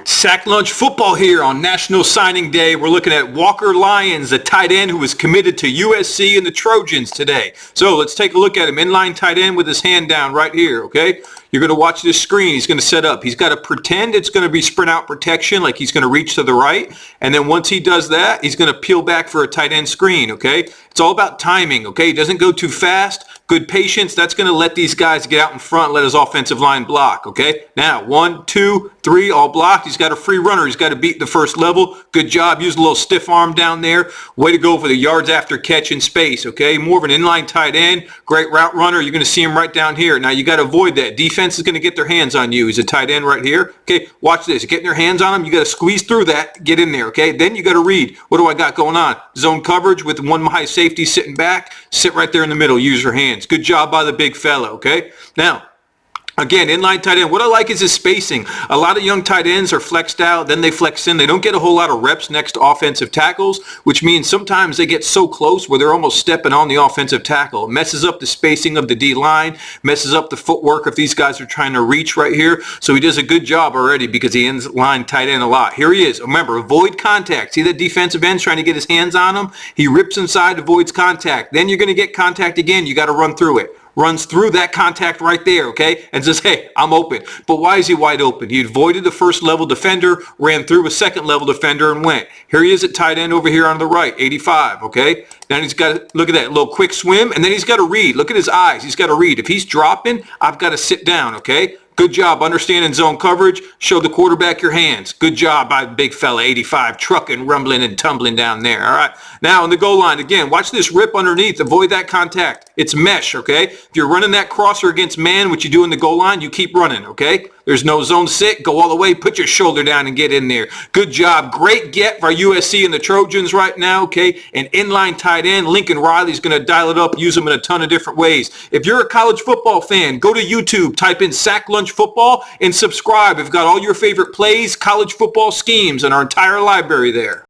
Sack Lunch Football here on National Signing Day. We're looking at Walker Lyons, the tight end who was committed to USC and the Trojans today. So let's take a look at him. Inline tight end with his hand down right here, okay? You're going to watch this screen. He's going to set up. He's got to pretend it's going to be sprint out protection, like he's going to reach to the right. And then once he does that, he's going to peel back for a tight end screen, okay? It's all about timing, okay? He doesn't go too fast. Good patience. That's going to let these guys get out in front and let his offensive line block, okay? Now, 1, 2, 3, all blocked. He's got a free runner. He's got to beat the first level. Good job. Use a little stiff arm down there. Way to go for the yards after catch in space, okay? More of an inline tight end. Great route runner. You're going to see him right down here. Now, you got to avoid that. Defense is going to get their hands on you. He's a tight end right here. Okay, watch this. Getting their hands on him, you got to squeeze through that. Get in there, okay? Then you got to read. What do I got going on? Zone coverage with one high safety sitting back. Sit right there in the middle. Use your hands. Good job by the big fella, okay? Now, again, inline tight end. What I like is his spacing. A lot of young tight ends are flexed out, then they flex in. They don't get a whole lot of reps next to offensive tackles, which means sometimes they get so close where they're almost stepping on the offensive tackle. It messes up the spacing of the D-line, messes up the footwork if these guys are trying to reach right here. So he does a good job already because he ends line tight end a lot. Here he is. Remember, avoid contact. See that defensive end's trying to get his hands on him? He rips inside, avoids contact. Then you're going to get contact again. You got to run through it. Runs through that contact right there, okay, and says, hey, I'm open. But why is he wide open? He avoided the first level defender, ran through a second level defender and went. Here he is at tight end over here on the right, 85, okay? Then he's got to, look at that, little quick swim, and then he's got to read. Look at his eyes. He's got to read. If he's dropping, I've got to sit down, okay? Good job understanding zone coverage. Show the quarterback your hands. Good job by the big fella, 85, trucking, rumbling, and tumbling down there. All right. Now on the goal line, again, watch this rip underneath. Avoid that contact. It's mesh, okay? If you're running that crosser against man, which you do in the goal line, you keep running, okay? There's no zone sit. Go all the way. Put your shoulder down and get in there. Good job. Great get for USC and the Trojans right now, okay? An inline tight end. Lincoln Riley's going to dial it up, use them in a ton of different ways. If you're a college football fan, go to YouTube, type in Sack Lunch Football, and subscribe. We've got all your favorite plays, college football schemes, and our entire library there.